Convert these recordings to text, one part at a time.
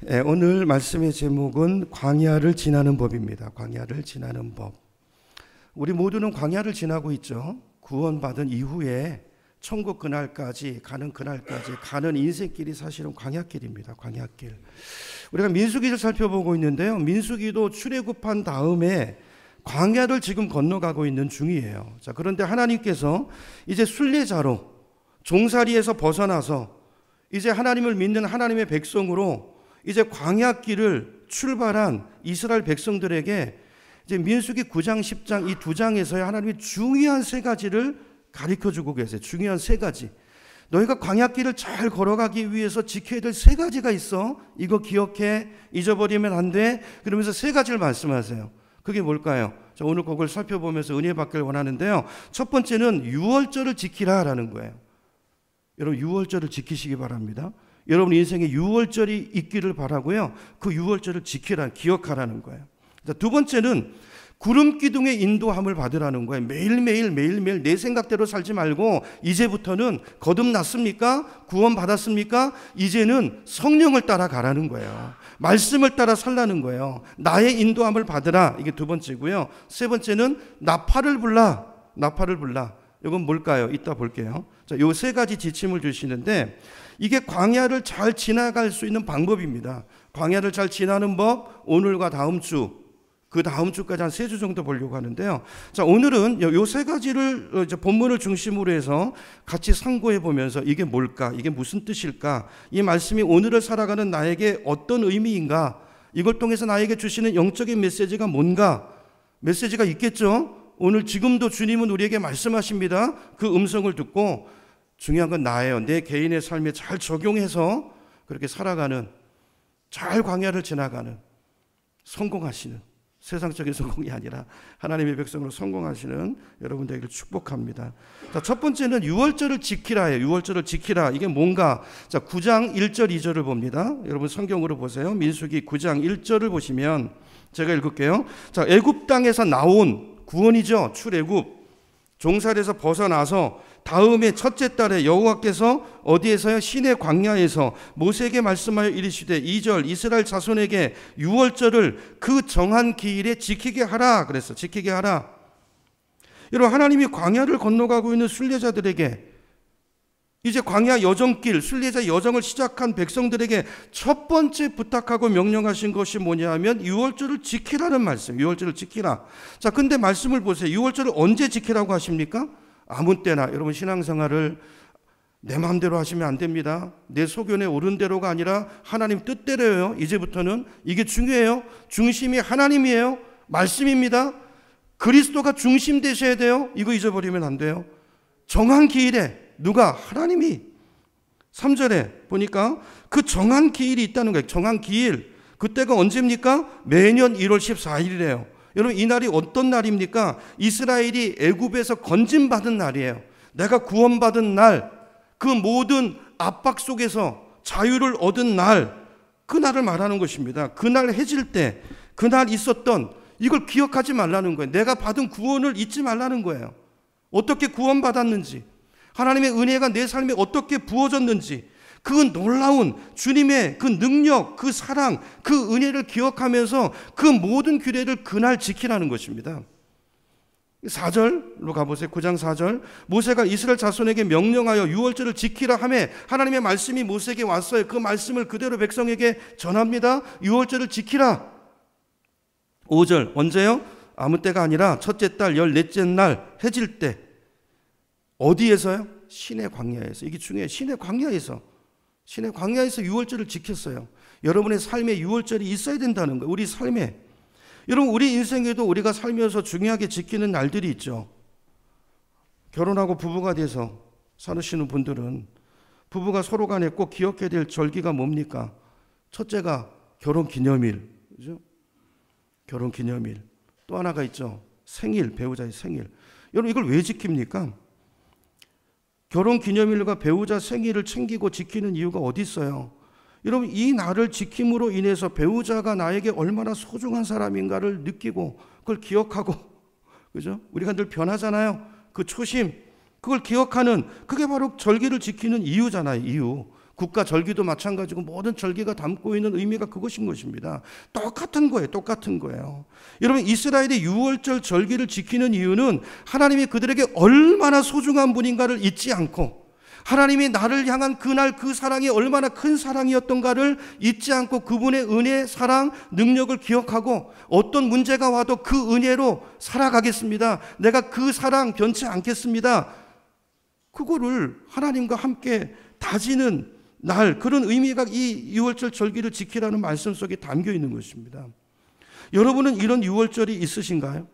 오늘 말씀의 제목은 광야를 지나는 법입니다. 광야를 지나는 법. 우리 모두는 광야를 지나고 있죠. 구원받은 이후에 천국 그날까지 가는 인생길이 사실은 광야길입니다. 광야길. 우리가 민수기를 살펴보고 있는데요. 민수기도 출애굽한 다음에 광야를 지금 건너가고 있는 중이에요. 자, 그런데 하나님께서 이제 순례자로 종살이에서 벗어나서 이제 하나님을 믿는 하나님의 백성으로 이제 광야길을 출발한 이스라엘 백성들에게 이제 민수기 9장, 10장 이 두 장에서의 하나님이 중요한 세 가지를 가르쳐주고 계세요. 중요한 세 가지. 너희가 광야길을 잘 걸어가기 위해서 지켜야 될 세 가지가 있어. 이거 기억해. 잊어버리면 안 돼. 그러면서 세 가지를 말씀하세요. 그게 뭘까요? 자, 오늘 그걸 살펴보면서 은혜 받기를 원하는데요. 첫 번째는 유월절을 지키라라는 거예요. 여러분 유월절을 지키시기 바랍니다. 여러분 인생에 유월절이 있기를 바라고요. 그 유월절을 지키라, 기억하라는 거예요. 자, 두 번째는 구름 기둥의 인도함을 받으라는 거예요. 매일매일 내 생각대로 살지 말고 이제부터는 거듭났습니까? 구원받았습니까? 이제는 성령을 따라가라는 거예요. 말씀을 따라 살라는 거예요. 나의 인도함을 받으라. 이게 두 번째고요. 세 번째는 나팔을 불라. 이건 뭘까요? 이따 볼게요. 자, 요 세 가지 지침을 주시는데 이게 광야를 잘 지나갈 수 있는 방법입니다. 광야를 잘 지나는 법, 오늘과 다음 주, 그 다음 주까지 한 3주 정도 보려고 하는데요. 자, 오늘은 요 세 가지를 이제 본문을 중심으로 해서 같이 상고해 보면서 이게 뭘까? 이게 무슨 뜻일까? 이 말씀이 오늘을 살아가는 나에게 어떤 의미인가? 이걸 통해서 나에게 주시는 영적인 메시지가 뭔가? 메시지가 있겠죠? 오늘 지금도 주님은 우리에게 말씀하십니다. 그 음성을 듣고 중요한 건 나예요. 내 개인의 삶에 잘 적용해서 그렇게 살아가는, 잘 광야를 지나가는, 성공하시는, 세상적인 성공이 아니라 하나님의 백성으로 성공하시는 여러분 되기를 축복합니다. 자, 첫 번째는 유월절을 지키라예요. 유월절을 지키라. 이게 뭔가? 자, 9장 1절 2절을 봅니다. 여러분 성경으로 보세요. 민수기 9장 1절을 보시면 제가 읽을게요. 자, 애굽 땅에서 나온 구원이죠. 출애굽. 종살에서 벗어나서 다음에 첫째 달에 여호와께서 어디에서요? 시내 광야에서 모세에게 말씀하여 이르시되 2절 이스라엘 자손에게 유월절을 그 정한 기일에 지키게 하라. 그랬어. 지키게 하라. 여러분 하나님이 광야를 건너가고 있는 순례자들에게 이제 광야 여정길, 순례자 여정을 시작한 백성들에게 첫 번째 부탁하고 명령하신 것이 뭐냐 하면 유월절을 지키라는 말씀. 유월절을 지키라. 자, 근데 말씀을 보세요. 유월절을 언제 지키라고 하십니까? 아무 때나. 여러분 신앙생활을 내 마음대로 하시면 안 됩니다. 내 소견에 옳은 대로가 아니라 하나님 뜻대로예요. 이제부터는 이게 중요해요. 중심이 하나님이에요. 말씀입니다. 그리스도가 중심 되셔야 돼요. 이거 잊어버리면 안 돼요. 정한 기일에 누가? 하나님이. 3절에 보니까 그 정한 기일이 있다는 거예요. 정한 기일. 그때가 언제입니까? 매년 1월 14일이래요. 여러분 이 날이 어떤 날입니까? 이스라엘이 애굽에서 건짐받은 날이에요. 내가 구원받은 날, 그 모든 압박 속에서 자유를 얻은 날, 그 날을 말하는 것입니다. 그날 해질 때, 그날 있었던 이걸 기억하지 말라는 거예요. 내가 받은 구원을 잊지 말라는 거예요. 어떻게 구원받았는지, 하나님의 은혜가 내 삶에 어떻게 부어졌는지, 그 놀라운 주님의 그 능력, 그 사랑, 그 은혜를 기억하면서 그 모든 규례를 그날 지키라는 것입니다. 4절로 가보세요. 9장 4절. 모세가 이스라엘 자손에게 명령하여 유월절을 지키라 하며 하나님의 말씀이 모세에게 왔어요. 그 말씀을 그대로 백성에게 전합니다. 유월절을 지키라. 5절. 언제요? 아무 때가 아니라 첫째 달 14째 날 해질 때. 어디에서요? 시내 광야에서. 이게 중요해요. 시내 광야에서 유월절을 지켰어요. 여러분의 삶에 유월절이 있어야 된다는 거예요. 우리 삶에. 여러분 우리 인생에도 우리가 살면서 중요하게 지키는 날들이 있죠. 결혼하고 부부가 돼서 살으시는 분들은 부부가 서로 간에 꼭 기억해야 될 절기가 뭡니까? 첫째가 결혼기념일. 그죠? 결혼기념일. 또 하나가 있죠. 생일, 배우자의 생일. 여러분 이걸 왜 지킵니까? 결혼기념일과 배우자 생일을 챙기고 지키는 이유가 어디 있어요? 여러분 이 날을 지킴으로 인해서 배우자가 나에게 얼마나 소중한 사람인가를 느끼고 그걸 기억하고, 그죠? 우리가 늘 변하잖아요. 그 초심, 그걸 기억하는, 그게 바로 절기를 지키는 이유잖아요. 이유. 국가 절기도 마찬가지고 모든 절기가 담고 있는 의미가 그것인 것입니다. 똑같은 거예요. 똑같은 거예요. 여러분, 이스라엘의 유월절 절기를 지키는 이유는 하나님이 그들에게 얼마나 소중한 분인가를 잊지 않고, 하나님이 나를 향한 그날 그 사랑이 얼마나 큰 사랑이었던가를 잊지 않고, 그분의 은혜, 사랑, 능력을 기억하고 어떤 문제가 와도 그 은혜로 살아가겠습니다. 내가 그 사랑 변치 않겠습니다. 그거를 하나님과 함께 다지는 날, 그런 의미가 이 유월절 절기를 지키라는 말씀 속에 담겨 있는 것입니다. 여러분은 이런 유월절이 있으신가요?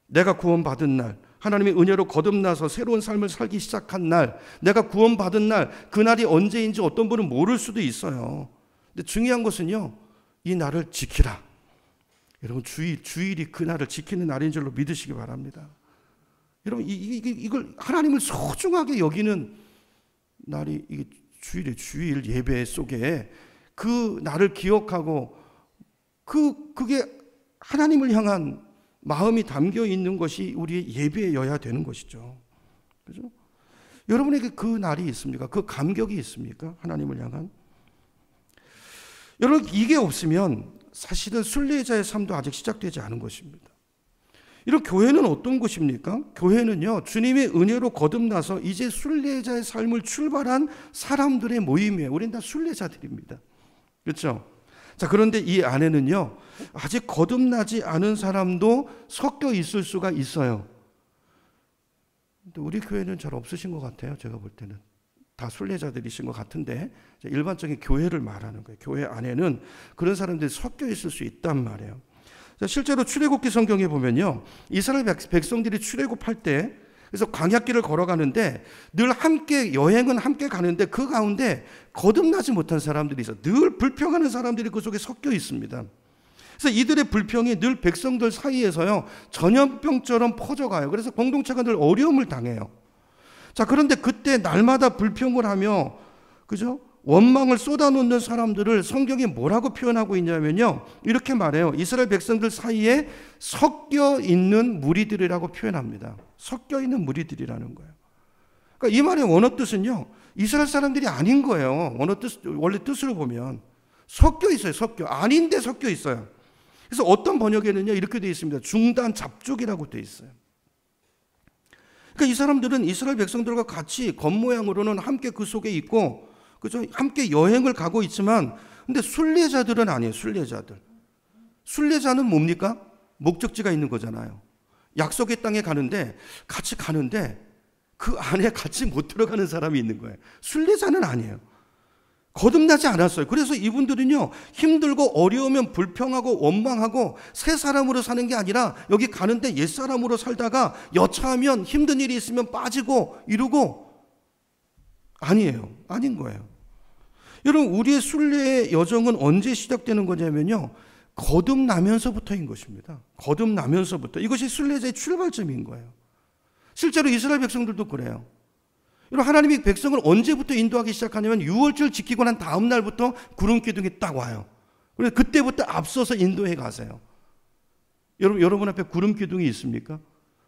내가 구원받은 날, 하나님의 은혜로 거듭나서 새로운 삶을 살기 시작한 날, 내가 구원받은 날, 그날이 언제인지 어떤 분은 모를 수도 있어요. 근데 중요한 것은요, 이 날을 지키라. 여러분, 주일이 그 날을 지키는 날인 줄로 믿으시기 바랍니다. 여러분, 이걸 하나님을 소중하게 여기는 날이 이게 주일 예배 속에 그 날을 기억하고 그게 하나님을 향한 마음이 담겨 있는 것이 우리의 예배여야 되는 것이죠. 그죠? 여러분에게 그 날이 있습니까? 그 감격이 있습니까? 하나님을 향한. 여러분, 이게 없으면 사실은 순례자의 삶도 아직 시작되지 않은 것입니다. 이런 교회는 어떤 곳입니까? 교회는요, 주님의 은혜로 거듭나서 이제 순례자의 삶을 출발한 사람들의 모임이에요. 우리는 다 순례자들입니다. 그렇죠? 자, 그런데 이 안에는요, 아직 거듭나지 않은 사람도 섞여 있을 수가 있어요. 근데 우리 교회는 잘 없으신 것 같아요. 제가 볼 때는 다 순례자들이신 것 같은데, 일반적인 교회를 말하는 거예요. 교회 안에는 그런 사람들이 섞여 있을 수 있단 말이에요. 실제로 출애굽기 성경에 보면요, 이스라엘 백성들이 출애굽할 때, 그래서 광야길을 걸어가는데 늘 함께 여행은 함께 가는데 그 가운데 거듭나지 못한 사람들이 있어. 늘 불평하는 사람들이 그 속에 섞여 있습니다. 그래서 이들의 불평이 늘 백성들 사이에서요, 전염병처럼 퍼져가요. 그래서 공동체가 늘 어려움을 당해요. 자, 그런데 그때 날마다 불평을 하며, 그죠? 원망을 쏟아놓는 사람들을 성경이 뭐라고 표현하고 있냐면요, 이렇게 말해요. 이스라엘 백성들 사이에 섞여 있는 무리들이라고 표현합니다. 섞여 있는 무리들이라는 거예요. 그러니까 이 말의 원어 뜻은요, 이스라엘 사람들이 아닌 거예요. 원래 뜻으로 보면 섞여 있어요. 아닌데 섞여 있어요. 그래서 어떤 번역에는요, 이렇게 되어 있습니다. 중단 잡족이라고 되어 있어요. 그러니까 이 사람들은 이스라엘 백성들과 같이 겉모양으로는 함께 그 속에 있고, 그죠? 함께 여행을 가고 있지만, 근데 순례자들은 아니에요. 순례자는 뭡니까? 목적지가 있는 거잖아요. 약속의 땅에 같이 가는데 그 안에 같이 못 들어가는 사람이 있는 거예요. 순례자는 아니에요. 거듭나지 않았어요. 그래서 이분들은요, 힘들고 어려우면 불평하고 원망하고 새 사람으로 사는 게 아니라 여기 가는데 옛 사람으로 살다가 여차하면 힘든 일이 있으면 빠지고 이러고, 아닌 거예요. 여러분, 우리의 순례의 여정은 언제 시작되는 거냐면요, 거듭나면서부터인 것입니다. 거듭나면서부터. 이것이 순례자의 출발점인 거예요. 실제로 이스라엘 백성들도 그래요. 여러분, 하나님이 백성을 언제부터 인도하기 시작하냐면 유월절 지키고 난 다음 날부터 구름 기둥이 딱 와요. 그래서 그때부터 앞서서 인도해 가세요. 여러분 앞에 구름 기둥이 있습니까?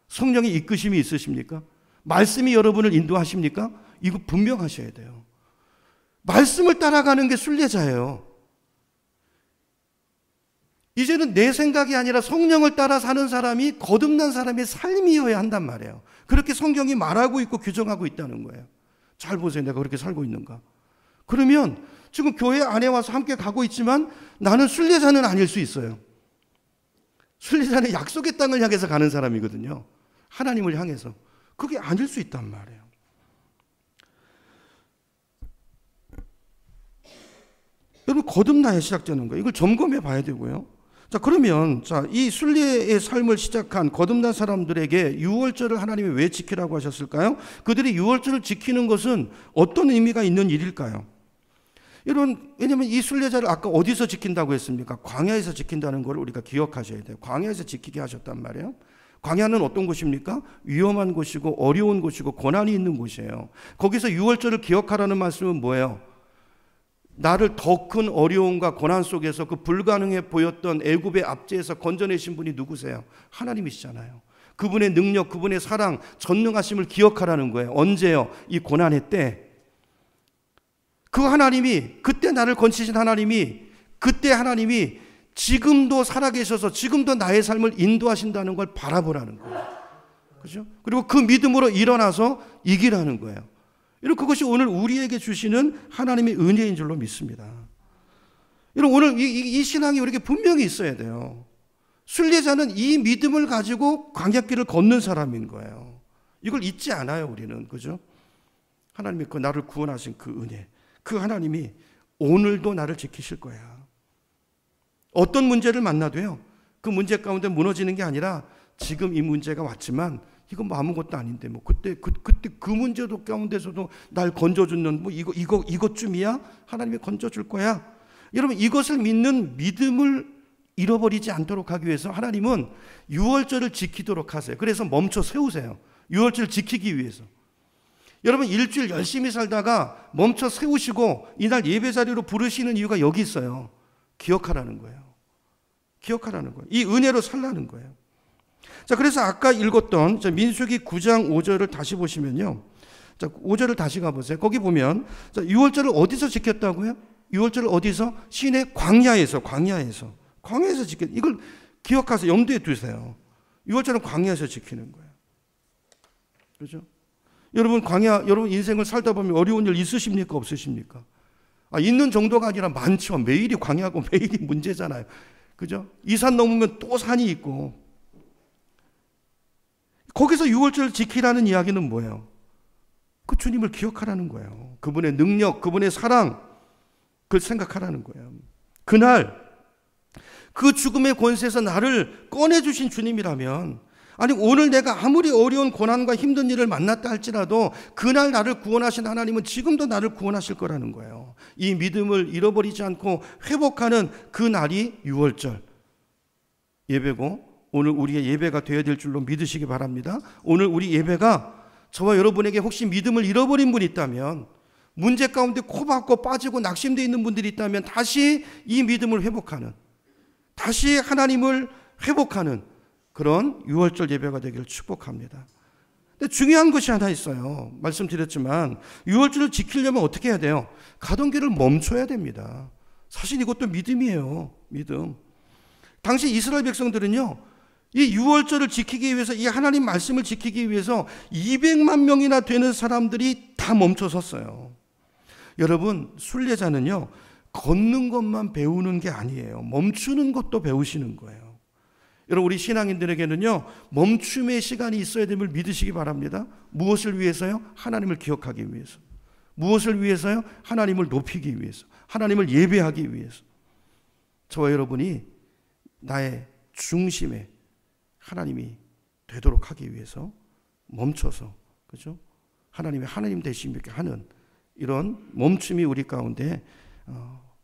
성령의 이끄심이 있으십니까? 말씀이 여러분을 인도하십니까? 이거 분명하셔야 돼요. 말씀을 따라가는 게 순례자예요. 이제는 내 생각이 아니라 성령을 따라 사는 사람이 거듭난 사람의 삶이어야 한단 말이에요. 그렇게 성경이 말하고 있고 규정하고 있다는 거예요. 잘 보세요. 내가 그렇게 살고 있는가? 그러면 지금 교회 안에 와서 함께 가고 있지만 나는 순례자는 아닐 수 있어요. 순례자는 약속의 땅을 향해서 가는 사람이거든요. 하나님을 향해서. 그게 아닐 수 있단 말이에요. 여러분, 거듭나야 시작되는 거예요. 이걸 점검해 봐야 되고요. 자, 그러면 이 순례의 삶을 시작한 거듭난 사람들에게 유월절을 하나님이 왜 지키라고 하셨을까요? 그들이 유월절을 지키는 것은 어떤 의미가 있는 일일까요? 여러분, 왜냐하면 이 순례자를 아까 어디서 지킨다고 했습니까? 광야에서 지킨다는 걸 우리가 기억하셔야 돼요. 광야에서 지키게 하셨단 말이에요. 광야는 어떤 곳입니까? 위험한 곳이고 어려운 곳이고 고난이 있는 곳이에요. 거기서 유월절을 기억하라는 말씀은 뭐예요? 나를 더 큰 어려움과 고난 속에서 그 불가능해 보였던 애굽의 압제에서 건져내신 분이 누구세요? 하나님이시잖아요. 그분의 능력, 그분의 사랑, 전능하심을 기억하라는 거예요. 언제요? 이 고난의 때. 그 하나님이, 그때 나를 건지신 하나님이, 그때 하나님이 지금도 살아계셔서 지금도 나의 삶을 인도하신다는 걸 바라보라는 거예요. 그죠? 그리고 그 믿음으로 일어나서 이기라는 거예요. 여러분, 그것이 오늘 우리에게 주시는 하나님의 은혜인 줄로 믿습니다. 여러분, 오늘 이 신앙이 우리에게 분명히 있어야 돼요. 순례자는 이 믿음을 가지고 광야길을 걷는 사람인 거예요. 이걸 잊지 않아요, 우리는. 그죠? 하나님이 그 나를 구원하신 그 은혜, 그 하나님이 오늘도 나를 지키실 거야. 어떤 문제를 만나도요, 그 문제 가운데 무너지는 게 아니라 지금 이 문제가 왔지만 이건 뭐 아무것도 아닌데 뭐 그때 그 문제도 가운데서도 날 건져주는 뭐 이것쯤이야 하나님이 건져줄 거야. 여러분, 이것을 믿는 믿음을 잃어버리지 않도록 하기 위해서 하나님은 유월절을 지키도록 하세요. 그래서 멈춰 세우세요. 유월절을 지키기 위해서. 여러분, 일주일 열심히 살다가 멈춰 세우시고 이날 예배 자리로 부르시는 이유가 여기 있어요. 기억하라는 거예요. 기억하라는 거예요. 이 은혜로 살라는 거예요. 자, 그래서 아까 읽었던 민수기 9장 5절을 다시 보시면요. 자, 5절을 다시 가보세요. 거기 보면, 자, 유월절을 어디서 지켰다고요? 유월절을 어디서? 시내 광야에서 지켰. 이걸 기억하세요. 염두에 두세요. 유월절은 광야에서 지키는 거예요. 그렇죠? 여러분, 여러분 인생을 살다 보면 어려운 일 있으십니까? 없으십니까? 있는 정도가 아니라 많죠. 매일이 광야고 매일이 문제잖아요. 그죠? 이 산 넘으면 또 산이 있고. 거기서 유월절을 지키라는 이야기는 뭐예요? 그 주님을 기억하라는 거예요. 그분의 능력, 그분의 사랑, 그걸 생각하라는 거예요. 그날 그 죽음의 권세에서 나를 꺼내주신 주님이라면, 아니 오늘 내가 아무리 어려운 고난과 힘든 일을 만났다 할지라도 그날 나를 구원하신 하나님은 지금도 나를 구원하실 거라는 거예요. 이 믿음을 잃어버리지 않고 회복하는 그 날이 유월절 예배고, 오늘 우리의 예배가 되어야 될 줄로 믿으시기 바랍니다. 오늘 우리 예배가 저와 여러분에게 혹시 믿음을 잃어버린 분이 있다면, 문제 가운데 코박고 빠지고 낙심되어 있는 분들이 있다면 다시 이 믿음을 회복하는, 다시 하나님을 회복하는 그런 유월절 예배가 되기를 축복합니다. 근데 중요한 것이 하나 있어요. 말씀드렸지만 유월절을 지키려면 어떻게 해야 돼요? 가던 길을 멈춰야 됩니다. 사실 이것도 믿음이에요. 믿음. 당시 이스라엘 백성들은요, 이 유월절을 지키기 위해서, 이 하나님 말씀을 지키기 위해서 200만 명이나 되는 사람들이 다 멈춰 섰어요. 여러분, 순례자는요, 걷는 것만 배우는 게 아니에요. 멈추는 것도 배우시는 거예요. 여러분, 우리 신앙인들에게는요, 멈춤의 시간이 있어야 됨을 믿으시기 바랍니다. 무엇을 위해서요? 하나님을 기억하기 위해서. 무엇을 위해서요? 하나님을 높이기 위해서. 하나님을 예배하기 위해서. 저와 여러분이 나의 중심에 하나님이 되도록 하기 위해서 멈춰서, 그죠? 하나님의 하나님 되심을 하는 이런 멈춤이 우리 가운데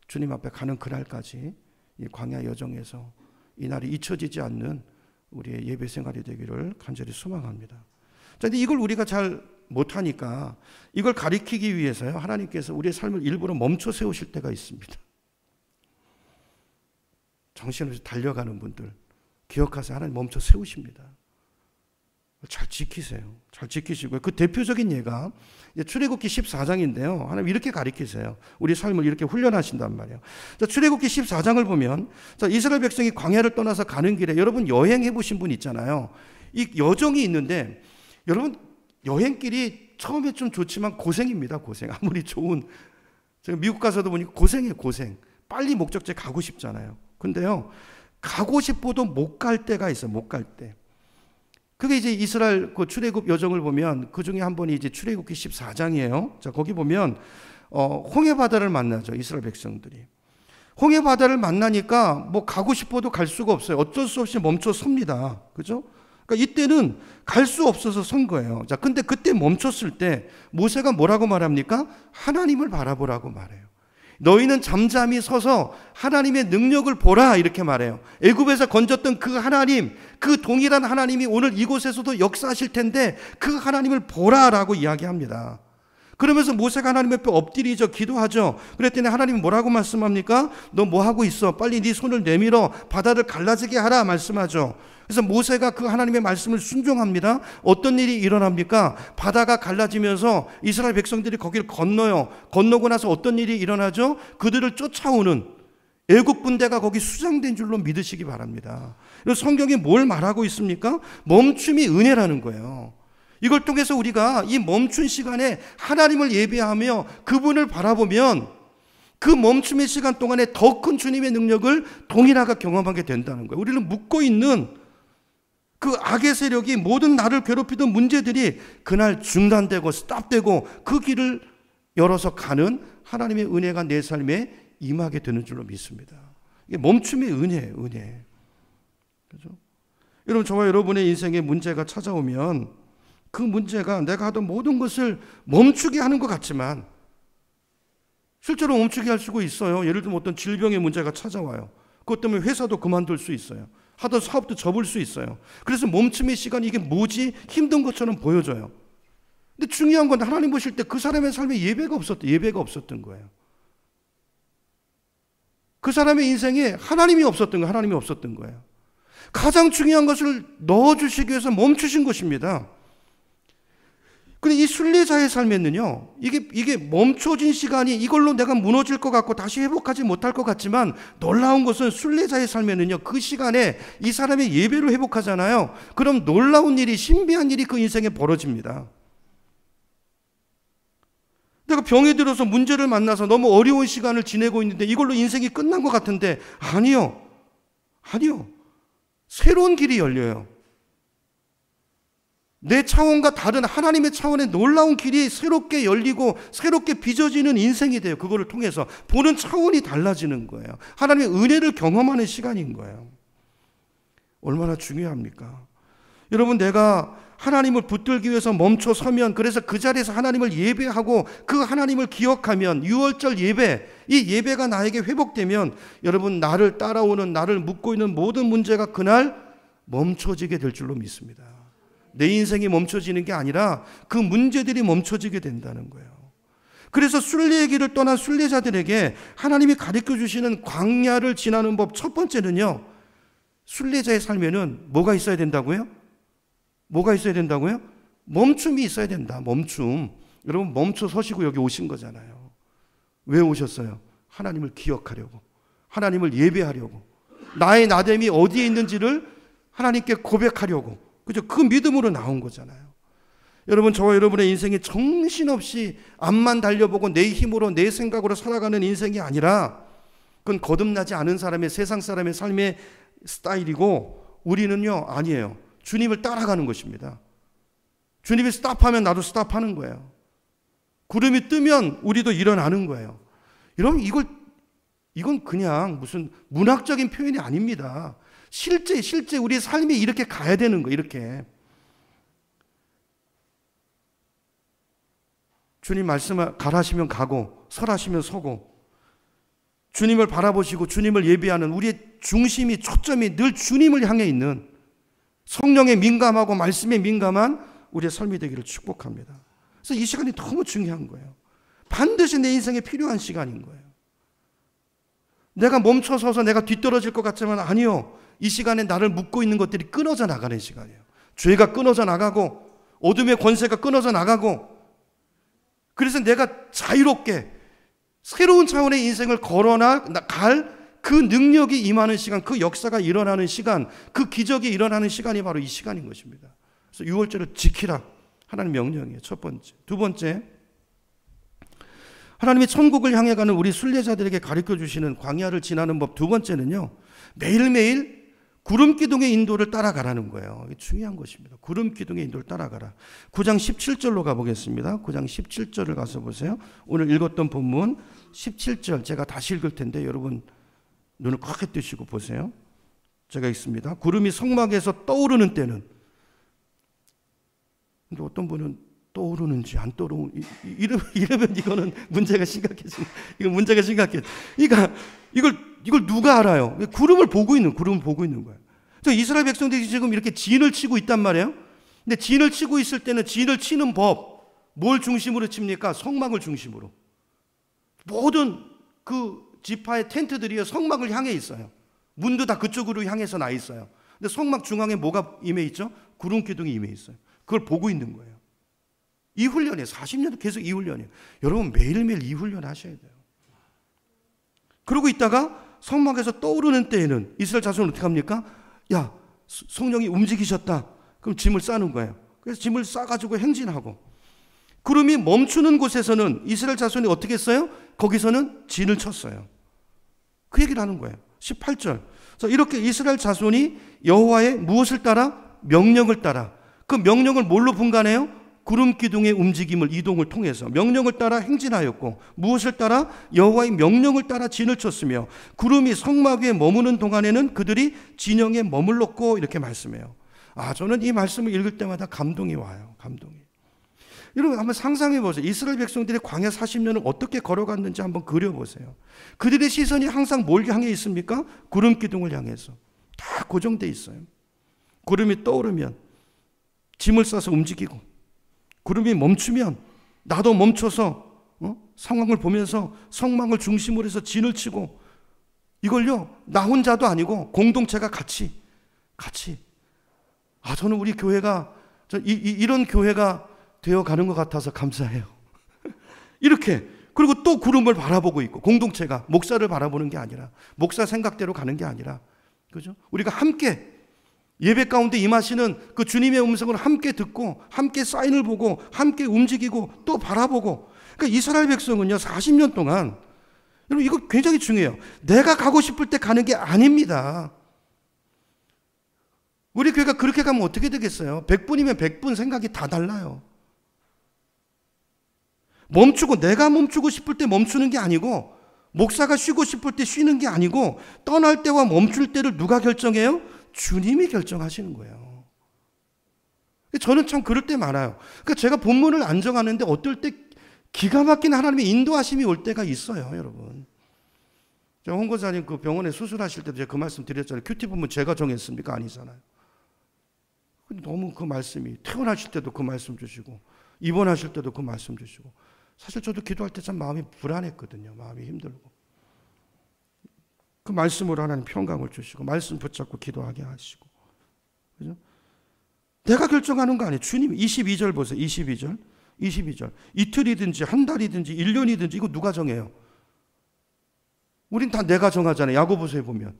주님 앞에 가는 그날까지 이 광야 여정에서 이 날이 잊혀지지 않는 우리의 예배 생활이 되기를 간절히 소망합니다. 자, 근데 이걸 우리가 잘 못하니까 이걸 가리키기 위해서요, 하나님께서 우리의 삶을 일부러 멈춰 세우실 때가 있습니다. 정신없이 달려가는 분들 기억하세요. 하나님 멈춰 세우십니다. 잘 지키세요. 잘 지키시고요. 그 대표적인 예가 출애굽기 14장인데요. 하나님 이렇게 가르치세요. 우리 삶을 이렇게 훈련하신단 말이에요. 자, 출애굽기 14장을 보면, 자, 이스라엘 백성이 광야를 떠나서 가는 길에, 여러분 여행해 보신 분 있잖아요. 이 여정이 있는데, 여러분 여행길이 처음에 좀 좋지만 고생입니다. 고생. 아무리 좋은, 제가 미국 가서도 보니까 고생이에요. 고생. 빨리 목적지에 가고 싶잖아요. 근데요, 가고 싶어도 못 갈 때가 있어요. 못 갈 때. 그게 이제 이스라엘 그 출애굽 여정을 보면 그 중에 한 번이 이제 출애굽기 14장이에요. 자, 거기 보면 홍해 바다를 만나죠. 이스라엘 백성들이. 홍해 바다를 만나니까 뭐 가고 싶어도 갈 수가 없어요. 어쩔 수 없이 멈춰 섭니다. 그죠? 그러니까 이때는 갈 수 없어서 선 거예요. 자, 근데 그때 멈췄을 때 모세가 뭐라고 말합니까? 하나님을 바라보라고 말해요. 너희는 잠잠히 서서 하나님의 능력을 보라, 이렇게 말해요. 애굽에서 건졌던 그 하나님, 그 동일한 하나님이 오늘 이곳에서도 역사하실 텐데 그 하나님을 보라라고 이야기합니다. 그러면서 모세가 하나님 옆에 엎드리죠. 기도하죠. 그랬더니 하나님이 뭐라고 말씀합니까? 너 뭐 하고 있어? 빨리 네 손을 내밀어 바다를 갈라지게 하라 말씀하죠. 그래서 모세가 그 하나님의 말씀을 순종합니다. 어떤 일이 일어납니까? 바다가 갈라지면서 이스라엘 백성들이 거기를 건너요. 건너고 나서 어떤 일이 일어나죠? 그들을 쫓아오는 애국 군대가 거기 수장된 줄로 믿으시기 바랍니다. 성경이 뭘 말하고 있습니까? 멈춤이 은혜라는 거예요. 이걸 통해서 우리가 이 멈춘 시간에 하나님을 예배하며 그분을 바라보면 그 멈춤의 시간 동안에 더 큰 주님의 능력을 동일하게 경험하게 된다는 거예요. 우리는 묻고 있는 그 악의 세력이 모든 나를 괴롭히던 문제들이 그날 중단되고 스탑되고 그 길을 열어서 가는 하나님의 은혜가 내 삶에 임하게 되는 줄로 믿습니다. 이게 멈춤의 은혜예요, 은혜. 그죠? 여러분, 저와 여러분의 인생에 문제가 찾아오면 그 문제가 내가 하던 모든 것을 멈추게 하는 것 같지만 실제로 멈추게 할 수가 있어요. 예를 들면 어떤 질병의 문제가 찾아와요. 그것 때문에 회사도 그만둘 수 있어요. 하던 사업도 접을 수 있어요. 그래서 멈춤의 시간이 이게 뭐지? 힘든 것처럼 보여져요. 근데 중요한 건 하나님 보실 때 그 사람의 삶에 예배가 없었던 거예요. 그 사람의 인생에 하나님이 없었던 거예요. 가장 중요한 것을 넣어주시기 위해서 멈추신 것입니다. 근데 이 순례자의 삶에는요, 이게 멈춰진 시간이 이걸로 내가 무너질 것 같고 다시 회복하지 못할 것 같지만 놀라운 것은 순례자의 삶에는요, 그 시간에 이 사람의 예배로 회복하잖아요. 그럼 놀라운 일이, 신비한 일이 그 인생에 벌어집니다. 내가 병이 들어서 문제를 만나서 너무 어려운 시간을 지내고 있는데 이걸로 인생이 끝난 것 같은데 아니요. 새로운 길이 열려요. 내 차원과 다른 하나님의 차원의 놀라운 길이 새롭게 열리고 새롭게 빚어지는 인생이 돼요. 그거를 통해서 보는 차원이 달라지는 거예요. 하나님의 은혜를 경험하는 시간인 거예요. 얼마나 중요합니까? 여러분, 내가 하나님을 붙들기 위해서 멈춰 서면, 그래서 그 자리에서 하나님을 예배하고 그 하나님을 기억하면, 유월절 예배, 이 예배가 나에게 회복되면 여러분, 나를 따라오는, 나를 묶고 있는 모든 문제가 그날 멈춰지게 될 줄로 믿습니다. 내 인생이 멈춰지는 게 아니라 그 문제들이 멈춰지게 된다는 거예요. 그래서 순례의 길을 떠난 순례자들에게 하나님이 가르쳐 주시는 광야를 지나는 법, 첫 번째는요, 순례자의 삶에는 뭐가 있어야 된다고요? 멈춤이 있어야 된다. 멈춤. 여러분, 멈춰 서시고 여기 오신 거잖아요. 왜 오셨어요? 하나님을 기억하려고, 하나님을 예배하려고, 나의 나됨이 어디에 있는지를 하나님께 고백하려고, 그죠? 그 믿음으로 나온 거잖아요. 여러분, 저와 여러분의 인생이 정신없이 앞만 달려보고 내 힘으로, 내 생각으로 살아가는 인생이 아니라 그건 거듭나지 않은 사람의, 세상 사람의 삶의 스타일이고, 우리는요, 아니에요. 주님을 따라가는 것입니다. 주님이 스탑하면 나도 스탑하는 거예요. 구름이 뜨면 우리도 일어나는 거예요. 여러분, 이건 그냥 무슨 문학적인 표현이 아닙니다. 실제 우리 삶이 이렇게 가야 되는 거예요. 이렇게. 주님 말씀을 가라시면 가고 설하시면 서고, 주님을 바라보시고 주님을 예배하는 우리의 중심이, 초점이 늘 주님을 향해 있는, 성령에 민감하고 말씀에 민감한 우리의 삶이 되기를 축복합니다. 그래서 이 시간이 너무 중요한 거예요. 반드시 내 인생에 필요한 시간인 거예요. 내가 멈춰서서 내가 뒤떨어질 것 같지만 아니요. 이 시간에 나를 묶고 있는 것들이 끊어져 나가는 시간이에요. 죄가 끊어져 나가고 어둠의 권세가 끊어져 나가고, 그래서 내가 자유롭게 새로운 차원의 인생을 걸어갈 그 능력이 임하는 시간, 그 역사가 일어나는 시간, 그 기적이 일어나는 시간이 바로 이 시간인 것입니다. 그래서 유월절을 지키라, 하나님 명령이에요. 첫 번째. 두 번째, 하나님의 천국을 향해 가는 우리 순례자들에게 가르쳐 주시는 광야를 지나는 법, 두 번째는요, 매일매일 구름 기둥의 인도를 따라가라는 거예요. 이게 중요한 것입니다. 구름 기둥의 인도를 따라가라. 9장 17절로 가보겠습니다. 9장 17절을 가서 보세요. 오늘 읽었던 본문 17절 제가 다시 읽을 텐데 여러분 눈을 크게 뜨시고 보세요. 제가 읽습니다. 구름이 성막에서 떠오르는 때는, 근데 어떤 분은 떠오르는지 안 떠오르는, 이러면 이거는 문제가 심각해져. 이건 문제가 심각해. 그러니까 이걸 누가 알아요? 구름을 보고 있는 거예요. 이스라엘 백성들이 지금 이렇게 진을 치고 있단 말이에요. 근데 진을 치고 있을 때는 진을 치는 법, 뭘 중심으로 칩니까? 성막을 중심으로. 모든 그 지파의 텐트들이 성막을 향해 있어요. 문도 다 그쪽으로 향해서 나 있어요. 근데 성막 중앙에 뭐가 임해 있죠? 구름 기둥이 임해 있어요. 그걸 보고 있는 거예요. 이 훈련이에요. 40년 계속 이 훈련이에요. 여러분 매일매일 이 훈련 하셔야 돼요. 그러고 있다가 성막에서 떠오르는 때에는 이스라엘 자손은 어떻게 합니까? 야, 성령이 움직이셨다. 그럼 짐을 싸는 거예요. 그래서 짐을 싸가지고 행진하고, 구름이 멈추는 곳에서는 이스라엘 자손이 어떻게 했어요? 거기서는 진을 쳤어요. 그 얘기를 하는 거예요. 18절. 그래서 이렇게 이스라엘 자손이 여호와의 무엇을 따라? 명령을 따라. 그 명령을 뭘로 분간해요? 구름 기둥의 움직임을, 이동을 통해서 명령을 따라 행진하였고, 무엇을 따라? 여호와의 명령을 따라 진을 쳤으며, 구름이 성막 위에 머무는 동안에는 그들이 진영에 머물렀고, 이렇게 말씀해요. 저는 이 말씀을 읽을 때마다 감동이 와요. 감동이. 여러분 한번 상상해 보세요. 이스라엘 백성들이 광야 40년을 어떻게 걸어갔는지 한번 그려보세요. 그들의 시선이 항상 뭘 향해 있습니까? 구름 기둥을 향해서 다 고정돼 있어요. 구름이 떠오르면 짐을 싸서 움직이고, 구름이 멈추면 나도 멈춰서 상황을 보면서 성막을 중심으로 해서 진을 치고, 이걸요 나 혼자도 아니고 공동체가 같이. 저는 우리 교회가 이런 교회가 되어가는 것 같아서 감사해요. 이렇게. 그리고 또 구름을 바라보고 있고, 공동체가 목사를 바라보는 게 아니라, 목사 생각대로 가는 게 아니라, 그죠? 우리가 함께 예배 가운데 임하시는 그 주님의 음성을 함께 듣고, 함께 사인을 보고, 함께 움직이고, 또 바라보고. 그러니까 이스라엘 백성은요 40년 동안, 여러분 이거 굉장히 중요해요. 내가 가고 싶을 때 가는 게 아닙니다. 우리 교회가 그렇게 가면 어떻게 되겠어요? 100분이면 100분 생각이 다 달라요. 멈추고, 내가 멈추고 싶을 때 멈추는 게 아니고, 목사가 쉬고 싶을 때 쉬는 게 아니고, 떠날 때와 멈출 때를 누가 결정해요? 주님이 결정하시는 거예요. 저는 참 그럴 때 많아요. 그러니까 제가 본문을 안 정하는데 어떨 때 기가 막힌 하나님의 인도하심이 올 때가 있어요, 여러분. 제가 홍고사님 그 병원에 수술하실 때도 제가 그 말씀 드렸잖아요. 큐티 본문 제가 정했습니까? 아니잖아요. 근데 너무 그 말씀이, 퇴원하실 때도 그 말씀 주시고, 입원하실 때도 그 말씀 주시고, 사실 저도 기도할 때 참 마음이 불안했거든요. 마음이 힘들고. 그 말씀으로 하나님 평강을 주시고, 말씀 붙잡고 기도하게 하시고. 그죠? 내가 결정하는 거 아니에요. 주님. 22절 보세요. 22절. 이틀이든지 한 달이든지 1년이든지 이거 누가 정해요? 우린 다 내가 정하잖아요. 야고보서에 보면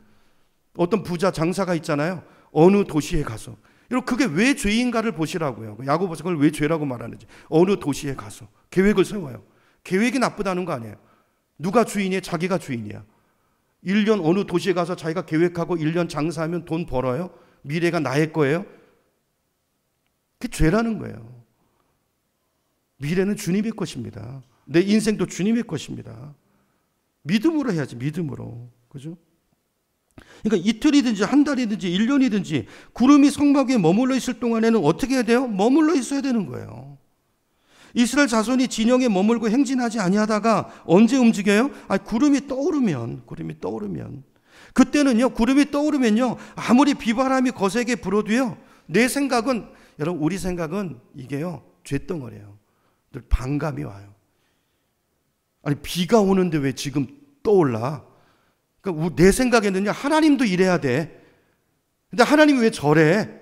어떤 부자 장사가 있잖아요. 어느 도시에 가서, 여러분 그게 왜 죄인가를 보시라고요. 야고보서 그걸 왜 죄라고 말하는지. 어느 도시에 가서 계획을 세워요. 계획이 나쁘다는 거 아니에요. 누가 주인이에요? 자기가 주인이야. 1년 어느 도시에 가서 자기가 계획하고 1년 장사하면 돈 벌어요? 미래가 나의 거예요? 그게 죄라는 거예요. 미래는 주님의 것입니다. 내 인생도 주님의 것입니다. 믿음으로 해야지, 믿음으로. 그죠? 그러니까 이틀이든지 한 달이든지 1년이든지 구름이 성막 위에 머물러 있을 동안에는 어떻게 해야 돼요? 머물러 있어야 되는 거예요. 이스라엘 자손이 진영에 머물고 행진하지 아니하다가 언제 움직여요? 구름이 떠오르면. 그때는요, 구름이 떠오르면요, 아무리 비바람이 거세게 불어도요, 내 생각은, 여러분 우리 생각은 이게요 쇳덩어리예요. 늘 반감이 와요. 아니 비가 오는데 왜 지금 떠올라? 그러니까 내 생각에는요, 하나님도 이래야 돼. 근데 하나님이 왜 저래?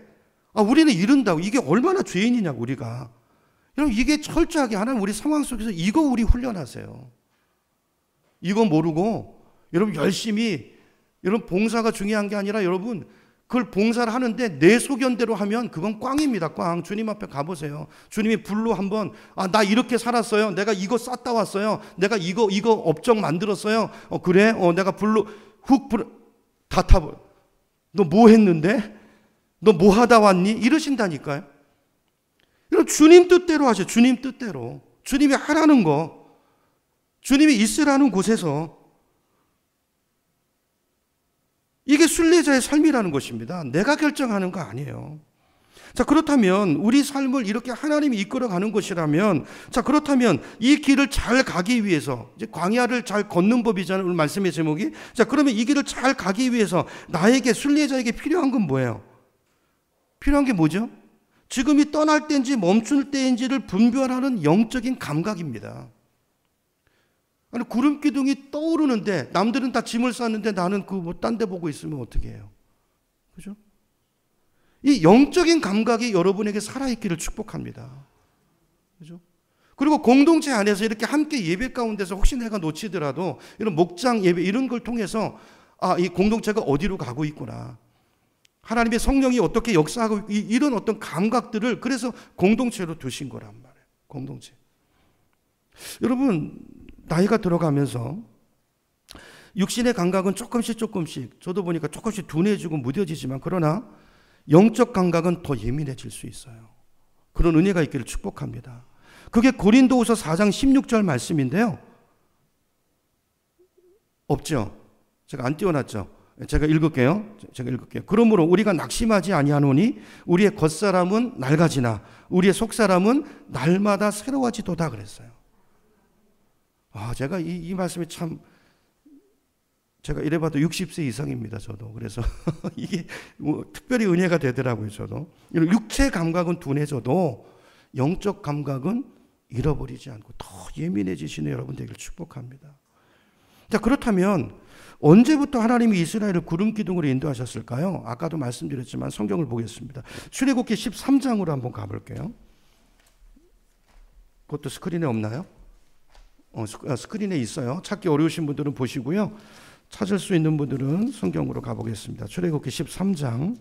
우리는 이른다고. 이게 얼마나 죄인이냐고, 우리가. 여러분 이게 철저하게 하나님 우리 상황 속에서 이거 우리 훈련하세요. 이거 모르고 여러분 열심히, 여러분 봉사가 중요한 게 아니라 여러분 그걸 봉사를 하는데 내 소견대로 하면 그건 꽝입니다. 꽝. 주님 앞에 가보세요. 주님이 불로 한번, 나 이렇게 살았어요. 내가 이거 쌌다 왔어요. 내가 이거 업적 만들었어요. 그래? 내가 불로 다 타버. 너 뭐 했는데? 너 뭐 하다 왔니? 이러신다니까요. 여러분 주님 뜻대로 하세요. 주님 뜻대로. 주님이 하라는 거, 주님이 있으라는 곳에서. 이게 순례자의 삶이라는 것입니다. 내가 결정하는 거 아니에요. 자, 그렇다면 우리 삶을 이렇게 하나님이 이끌어가는 것이라면, 자, 그렇다면 이 길을 잘 가기 위해서, 이제 광야를 잘 걷는 법이잖아요, 오늘 말씀의 제목이. 자, 그러면 이 길을 잘 가기 위해서 나에게, 순례자에게 필요한 건 뭐예요? 필요한 게 뭐죠? 지금이 떠날 때인지 멈출 때인지를 분별하는 영적인 감각입니다. 아니, 구름 기둥이 떠오르는데 남들은 다 짐을 쌌는데 나는 딴 데 보고 있으면 어떻게 해요? 그죠? 이 영적인 감각이 여러분에게 살아있기를 축복합니다. 그죠? 그리고 공동체 안에서 이렇게 함께 예배 가운데서 혹시 내가 놓치더라도 이런 목장 예배 이런 걸 통해서 이 공동체가 어디로 가고 있구나. 하나님의 성령이 어떻게 역사하고 이런 어떤 감각들을 그래서 공동체로 두신 거란 말이에요. 공동체. 여러분, 나이가 들어가면서 육신의 감각은 조금씩 저도 보니까 조금씩 둔해지고 무뎌지지만 그러나 영적 감각은 더 예민해질 수 있어요. 그런 은혜가 있기를 축복합니다. 그게 고린도후서 4장 16절 말씀인데요. 없죠? 제가 안 띄워놨죠? 제가 읽을게요. 그러므로 우리가 낙심하지 아니하노니 우리의 겉사람은 낡아지나 우리의 속사람은 날마다 새로워지도다 그랬어요. 제가 이 말씀이 참, 제가 이래봐도 60세 이상입니다, 저도. 그래서 이게 특별히 은혜가 되더라고요, 저도. 육체 감각은 둔해져도 영적 감각은 잃어버리지 않고 더 예민해지시는 여러분 되길 축복합니다. 자, 그렇다면 언제부터 하나님이 이스라엘을 구름 기둥으로 인도하셨을까요? 아까도 말씀드렸지만 성경을 보겠습니다. 출애굽기 13장으로 한번 가볼게요. 그것도 스크린에 없나요? 스크린에 있어요. 찾기 어려우신 분들은 보시고요. 찾을 수 있는 분들은 성경으로 가보겠습니다. 출애굽기 13장.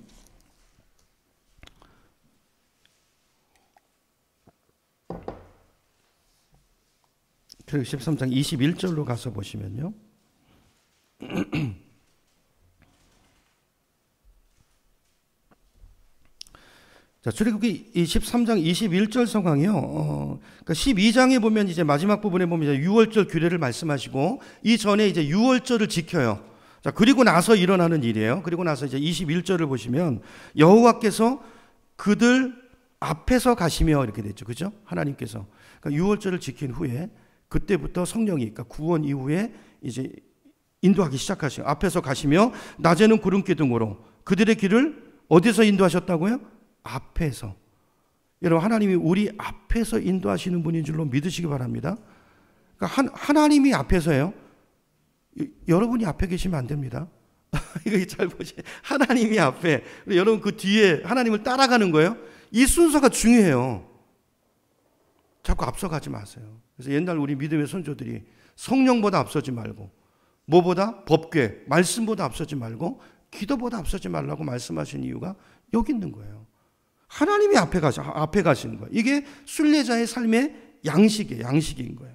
출애굽기 13장 21절로 가서 보시면요. 자, 출애굽기 13장 21절 성경이요. 그러니까 12장에 보면 이제 마지막 부분에 보면 이제 유월절 규례를 말씀하시고 이 전에 이제 유월절을 지켜요. 자, 그리고 나서 일어나는 일이에요. 그리고 나서 이제 21절을 보시면 여호와께서 그들 앞에서 가시며 이렇게 됐죠. 그죠? 하나님께서. 그러니까 유월절을 지킨 후에 그때부터 성령이, 그러니까 구원 이후에 이제 인도하기 시작하시고 앞에서 가시며 낮에는 구름 기둥으로 그들의 길을 어디서 인도하셨다고요? 앞에서. 여러분, 하나님이 우리 앞에서 인도하시는 분인 줄로 믿으시기 바랍니다. 그러니까 하나님이 앞에서예요. 여러분이 앞에 계시면 안 됩니다. 이거 잘 보세요. 하나님이 앞에, 여러분 그 뒤에 하나님을 따라가는 거예요. 이 순서가 중요해요. 자꾸 앞서가지 마세요. 그래서 옛날 우리 믿음의 선조들이 성령보다 앞서지 말고 뭐보다? 법궤, 말씀보다 앞서지 말고 기도보다 앞서지 말라고 말씀하신 이유가 여기 있는 거예요. 하나님이 앞에 가시는 거예요. 이게 순례자의 삶의 양식인 거예요.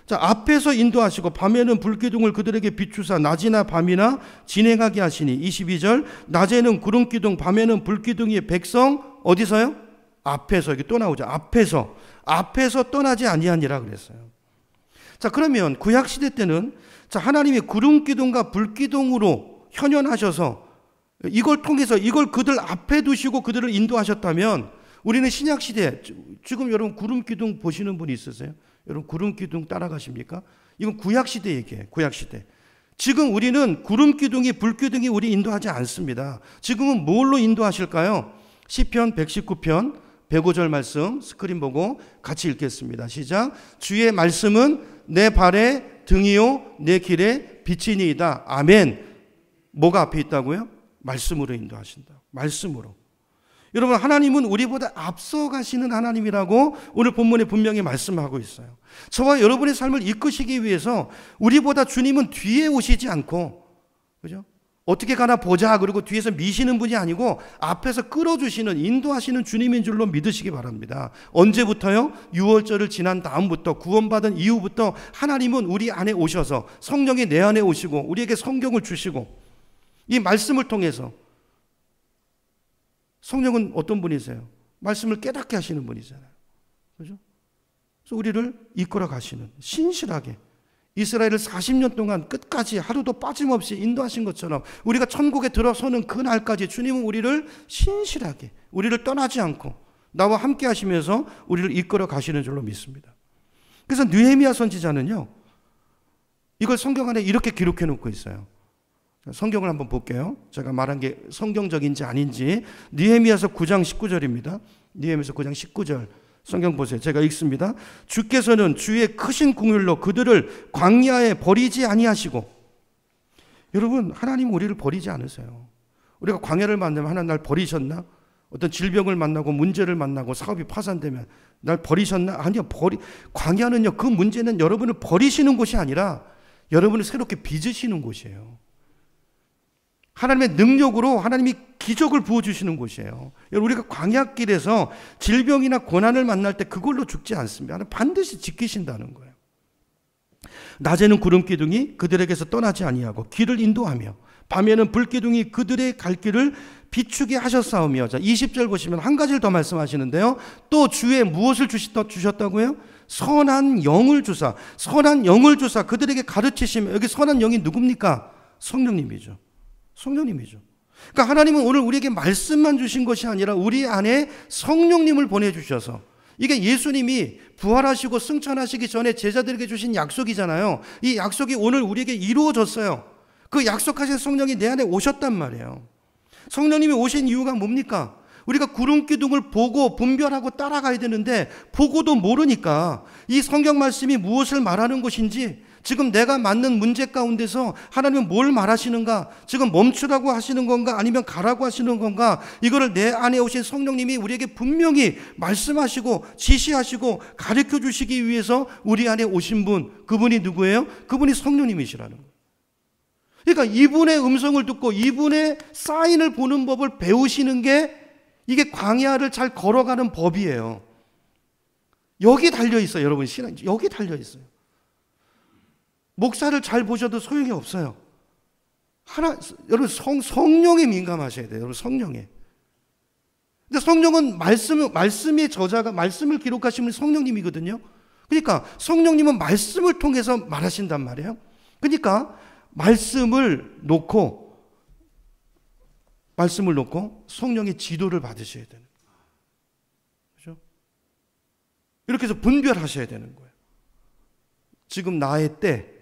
자, 앞에서 인도하시고 밤에는 불기둥을 그들에게 비추사 낮이나 밤이나 진행하게 하시니 22절 낮에는 구름기둥 밤에는 불기둥이 백성 어디서요? 앞에서. 이게 또 나오죠. 앞에서 떠나지 아니하니라 그랬어요. 자, 그러면 구약시대 때는 자, 하나님이 구름기둥과 불기둥으로 현현하셔서 이걸 통해서 이걸 그들 앞에 두시고 그들을 인도하셨다면 우리는 신약시대, 지금 여러분 구름기둥 보시는 분이 있으세요? 여러분 구름기둥 따라가십니까? 이건 구약시대 얘기예요. 구약시대. 지금 우리는 구름기둥이 불기둥이 우리 인도하지 않습니다. 지금은 뭘로 인도하실까요? 시편 119편 105절 말씀 스크린 보고 같이 읽겠습니다. 시작. 주의 말씀은 내 발의 등이요 내 길의 빛이니이다. 아멘. 뭐가 앞에 있다고요? 말씀으로 인도하신다. 말씀으로. 여러분, 하나님은 우리보다 앞서가시는 하나님이라고 오늘 본문에 분명히 말씀하고 있어요. 저와 여러분의 삶을 이끄시기 위해서 우리보다 주님은 뒤에 오시지 않고, 그죠? 어떻게 가나 보자 그리고 뒤에서 미시는 분이 아니고 앞에서 끌어주시는, 인도하시는 주님인 줄로 믿으시기 바랍니다. 언제부터요? 유월절을 지난 다음부터, 구원받은 이후부터 하나님은 우리 안에 오셔서 성령이 내 안에 오시고 우리에게 성경을 주시고 이 말씀을 통해서. 성령은 어떤 분이세요? 말씀을 깨닫게 하시는 분이잖아요. 그죠? 그래서 우리를 이끌어 가시는, 신실하게 이스라엘을 40년 동안 끝까지 하루도 빠짐없이 인도하신 것처럼 우리가 천국에 들어서는 그날까지 주님은 우리를 신실하게, 우리를 떠나지 않고 나와 함께 하시면서 우리를 이끌어 가시는 줄로 믿습니다. 그래서 느헤미야 선지자는요, 이걸 성경 안에 이렇게 기록해 놓고 있어요. 성경을 한번 볼게요. 제가 말한 게 성경적인지 아닌지. 느헤미야서 9장 19절입니다. 느헤미야서 9장 19절 성경 보세요. 제가 읽습니다. 주께서는 주의 크신 긍휼로 그들을 광야에 버리지 아니하시고. 여러분, 하나님은 우리를 버리지 않으세요. 우리가 광야를 만나면 하나님 날 버리셨나? 어떤 질병을 만나고 문제를 만나고 사업이 파산되면 날 버리셨나? 아니요. 광야는요, 그 문제는 여러분을 버리시는 곳이 아니라 여러분을 새롭게 빚으시는 곳이에요. 하나님의 능력으로 하나님이 기적을 부어주시는 곳이에요. 우리가 광야길에서 질병이나 고난을 만날 때 그걸로 죽지 않습니다. 반드시 지키신다는 거예요. 낮에는 구름 기둥이 그들에게서 떠나지 아니하고 길을 인도하며 밤에는 불 기둥이 그들의 갈 길을 비추게 하셨사오며. 자, 20절 보시면 한 가지를 더 말씀하시는데요. 또 주의 무엇을 주셨다고요? 선한 영을 주사. 선한 영을 주사 그들에게 가르치시며. 여기 선한 영이 누굽니까? 성령님이죠. 성령님이죠. 그러니까 하나님은 오늘 우리에게 말씀만 주신 것이 아니라 우리 안에 성령님을 보내주셔서, 이게 예수님이 부활하시고 승천하시기 전에 제자들에게 주신 약속이잖아요. 이 약속이 오늘 우리에게 이루어졌어요. 그 약속하신 성령이 내 안에 오셨단 말이에요. 성령님이 오신 이유가 뭡니까? 우리가 구름 기둥을 보고 분별하고 따라가야 되는데 보고도 모르니까 이 성경 말씀이 무엇을 말하는 것인지, 지금 내가 맞는 문제 가운데서 하나님은 뭘 말하시는가, 지금 멈추라고 하시는 건가 아니면 가라고 하시는 건가, 이거를 내 안에 오신 성령님이 우리에게 분명히 말씀하시고 지시하시고 가르쳐 주시기 위해서 우리 안에 오신 분, 그분이 누구예요? 그분이 성령님이시라는 거예요. 그러니까 이분의 음성을 듣고 이분의 사인을 보는 법을 배우시는 게, 이게 광야를 잘 걸어가는 법이에요. 여기 달려있어요. 여러분, 신앙 여기 달려있어요. 목사를 잘 보셔도 소용이 없어요. 여러분, 성령에 민감하셔야 돼요. 여러분, 성령에. 근데 성령은 말씀의 저자가, 말씀을 기록하신 분이 성령님이거든요. 그러니까 성령님은 말씀을 통해서 말하신단 말이에요. 그러니까 말씀을 놓고 성령의 지도를 받으셔야 되는 거예요. 그렇죠? 이렇게 해서 분별하셔야 되는 거예요. 지금 나의 때,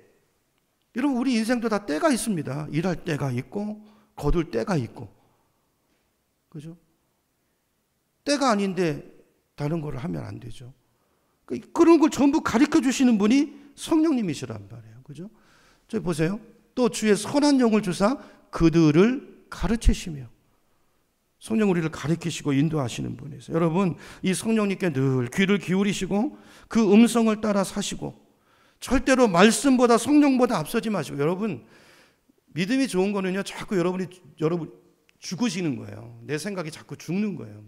여러분, 우리 인생도 다 때가 있습니다. 일할 때가 있고 거둘 때가 있고, 그죠? 때가 아닌데 다른 걸 하면 안 되죠. 그런 걸 전부 가르쳐 주시는 분이 성령님이시란 말이에요. 그죠? 저기 보세요. 또 주의 선한 영을 주사 그들을 가르치시며. 성령 우리를 가르치시고 인도하시는 분이세요. 여러분, 이 성령님께 늘 귀를 기울이시고 그 음성을 따라 사시고, 절대로 말씀보다 성령보다 앞서지 마시고. 여러분, 믿음이 좋은 거는요, 자꾸 여러분 죽으시는 거예요. 내 생각이 자꾸 죽는 거예요.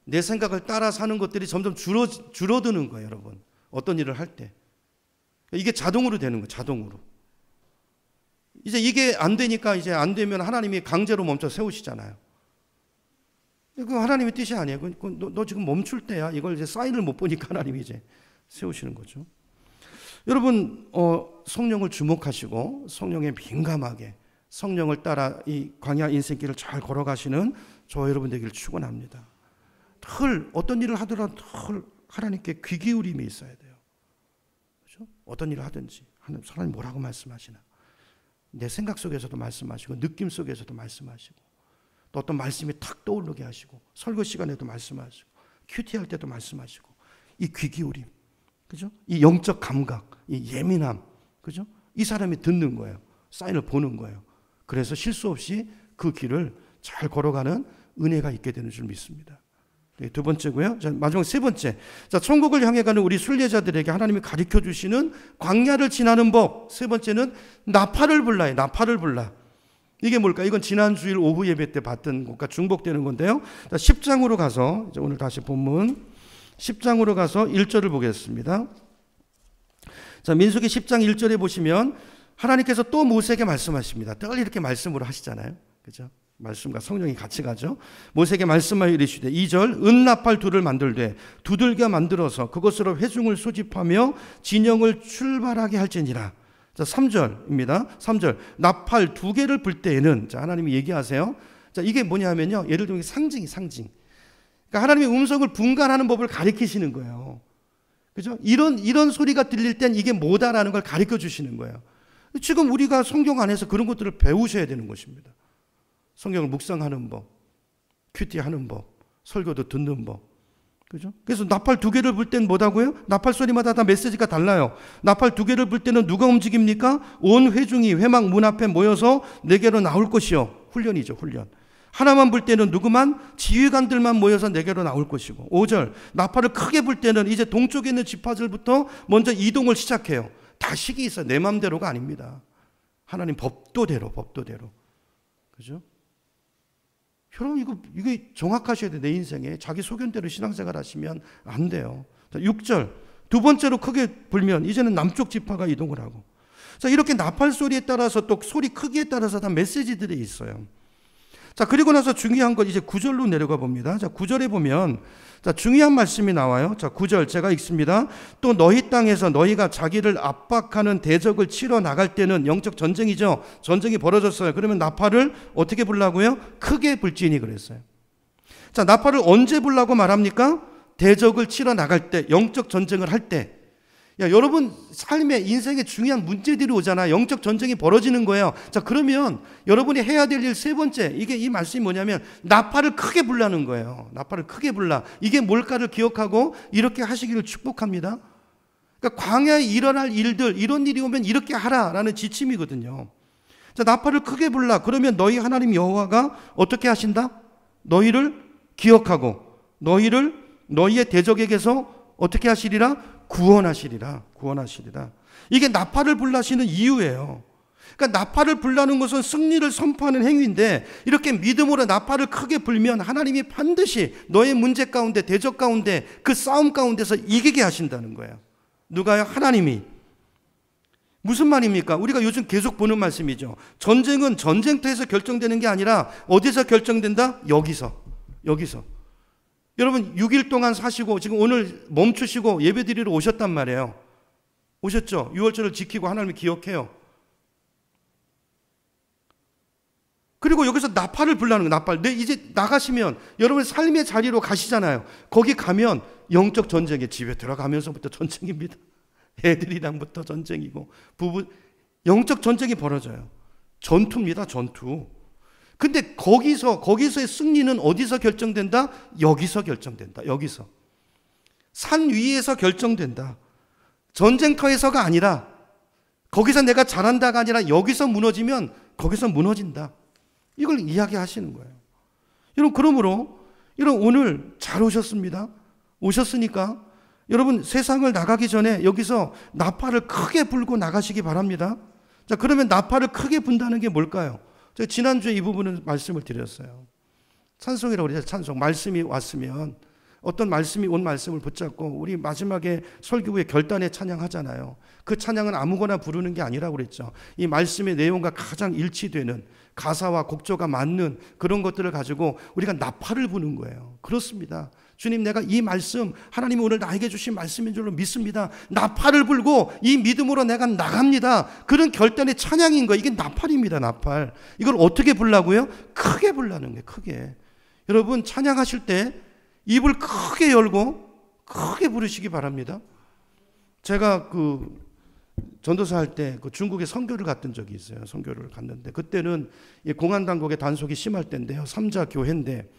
내 생각을 따라 사는 것들이 점점 줄어드는 거예요. 여러분, 어떤 일을 할 때 이게 자동으로 되는 거예요. 자동으로. 이제 이게 안 되니까, 이제 안 되면 하나님이 강제로 멈춰 세우시잖아요. 그 하나님의 뜻이 아니에요. 너 지금 멈출 때야. 이걸 이제 사인을 못 보니까 하나님이 이제 세우시는 거죠. 여러분, 성령을 주목하시고 성령에 민감하게 성령을 따라 이 광야 인생길을 잘 걸어가시는 저와 여러분 되기를 축원합니다. 늘 어떤 일을 하더라도 늘 하나님께 귀 기울임이 있어야 돼요. 그렇죠? 어떤 일을 하든지 하나님 뭐라고 말씀하시나, 내 생각 속에서도 말씀하시고 느낌 속에서도 말씀하시고, 또 어떤 말씀이 탁 떠오르게 하시고, 설교 시간에도 말씀하시고, 큐티할 때도 말씀하시고, 이 귀 기울임, 그죠? 이 영적 감각, 이 예민함, 그죠? 이 사람이 듣는 거예요. 사인을 보는 거예요. 그래서 실수 없이 그 길을 잘 걸어가는 은혜가 있게 되는 줄 믿습니다. 두 번째고요. 자, 마지막 세 번째. 자, 천국을 향해 가는 우리 순례자들에게 하나님이 가르쳐 주시는 광야를 지나는 법. 세 번째는 나팔을 불라요. 나팔을 불라. 이게 뭘까? 이건 지난 주일 오후 예배 때 봤던 것과 중복되는 건데요. 자, 10장으로 가서, 이제 오늘 다시 본문 10장으로 가서 1절을 보겠습니다. 자, 민수기 10장 1절에 보시면 하나님께서 또 모세에게 말씀하십니다. 늘 이렇게 말씀으로 하시잖아요. 그죠? 말씀과 성령이 같이 가죠. 모세에게 말씀하여 이르시되 2절 은나팔 둘을 만들되 두들겨 만들어서 그것으로 회중을 소집하며 진영을 출발하게 할지니라. 자, 3절입니다. 3절 나팔 2개를 불 때에는, 자, 하나님이 얘기하세요. 자, 이게 뭐냐면요, 예를 들면 상징. 그러니까 하나님의 음성을 분간하는 법을 가르치시는 거예요. 그죠? 이런 소리가 들릴 땐 이게 뭐다라는 걸 가르쳐 주시는 거예요. 지금 우리가 성경 안에서 그런 것들을 배우셔야 되는 것입니다. 성경을 묵상하는 법, 큐티하는 법, 설교도 듣는 법. 그죠? 그래서 나팔 2개를 불 때는 뭐다고요? 나팔 소리마다 다 메시지가 달라요. 나팔 2개를 불 때는 누가 움직입니까? 온 회중이 회막 문 앞에 모여서 내게로 나올 것이요. 훈련이죠, 훈련. 하나만 불 때는 누구만? 지휘관들만 모여서 내게로 나올 것이고. 5절, 나팔을 크게 불 때는 이제 동쪽에 있는 지파들부터 먼저 이동을 시작해요. 다 식이 있어요. 내 마음대로가 아닙니다. 하나님 법도대로. 그죠? 여러분, 이게 정확하셔야 돼요. 내 인생에. 자기 소견대로 신앙생활 하시면 안 돼요. 자, 6절. 2번째로 크게 불면 이제는 남쪽 지파가 이동을 하고. 자, 이렇게 나팔 소리에 따라서 또 소리 크기에 따라서 다 메시지들이 있어요. 자, 그리고 나서 중요한 건 이제 9절로 내려가 봅니다. 자, 9절에 보면 자, 중요한 말씀이 나와요. 자, 9절 제가 읽습니다. 또 너희 땅에서 너희가 자기를 압박하는 대적을 치러 나갈 때는 영적 전쟁이죠. 전쟁이 벌어졌어요. 그러면 나팔을 어떻게 불라고요? 크게 불지니 그랬어요. 자, 나팔을 언제 불라고 말합니까? 대적을 치러 나갈 때, 영적 전쟁을 할 때. 야, 여러분 삶에 인생에 중요한 문제들이 오잖아. 영적 전쟁이 벌어지는 거예요. 자, 그러면 여러분이 해야 될 일 3번째, 이 말씀이 뭐냐면 나팔을 크게 불라는 거예요. 나팔을 크게 불라. 이게 뭘까를 기억하고 이렇게 하시기를 축복합니다. 그러니까 광야에 일어날 일들, 이런 일이 오면 이렇게 하라라는 지침이거든요. 자, 나팔을 크게 불라. 그러면 너희 하나님 여호와가 어떻게 하신다? 너희를 기억하고 너희의 대적에게서 어떻게 하시리라? 구원하시리라. 이게 나팔을 불라시는 이유예요. 그러니까 나팔을 불라는 것은 승리를 선포하는 행위인데 이렇게 믿음으로 나팔을 크게 불면 하나님이 반드시 너의 문제 가운데, 대적 가운데, 그 싸움 가운데서 이기게 하신다는 거예요. 누가요? 하나님이. 무슨 말입니까? 우리가 요즘 계속 보는 말씀이죠. 전쟁은 전쟁터에서 결정되는 게 아니라 어디서 결정된다? 여기서. 여러분 6일 동안 사시고 지금 오늘 멈추시고 예배드리러 오셨단 말이에요. 오셨죠? 6월절을 지키고 하나님을 기억해요. 그리고 여기서 나팔을 불라는 거예요. 나팔. 이제 나가시면 여러분 삶의 자리로 가시잖아요. 거기 가면 영적 전쟁에 집에 들어가면서부터 전쟁입니다. 애들이랑부터 전쟁이고 영적 전쟁이 벌어져요. 전투입니다. 전투. 근데 거기서의 승리는 어디서 결정된다? 여기서 결정된다. 여기서. 산 위에서 결정된다. 전쟁터에서가 아니라 거기서 내가 잘한다가 아니라 여기서 무너지면 거기서 무너진다. 이걸 이야기하시는 거예요. 여러분, 그러므로 여러분 오늘 잘 오셨습니다. 오셨으니까 여러분 세상을 나가기 전에 여기서 나팔을 크게 불고 나가시기 바랍니다. 자, 그러면 나팔을 크게 분다는 게 뭘까요? 제가 지난주에 이 부분을 말씀을 드렸어요. 찬송이라고 그러죠. 찬송. 말씀이 왔으면 어떤 말씀이 온 말씀을 붙잡고 우리 마지막에 설교 후에 결단의 찬양하잖아요. 그 찬양은 아무거나 부르는 게 아니라고 그랬죠. 이 말씀의 내용과 가장 일치되는 가사와 곡조가 맞는 그런 것들을 가지고 우리가 나팔을 부는 거예요. 그렇습니다. 주님, 내가 이 말씀 하나님이 오늘 나에게 주신 말씀인 줄로 믿습니다. 나팔을 불고 이 믿음으로 내가 나갑니다. 그런 결단의 찬양인 거예요. 이게 나팔입니다. 나팔. 이걸 어떻게 불라고요? 크게 불라는 거예요. 크게. 여러분 찬양하실 때 입을 크게 열고 크게 부르시기 바랍니다. 제가 전도사 할 때 중국에 선교를 갔던 적이 있어요. 선교를 갔는데 그때는 공안당국의 단속이 심할 때인데요. 3자 교회인데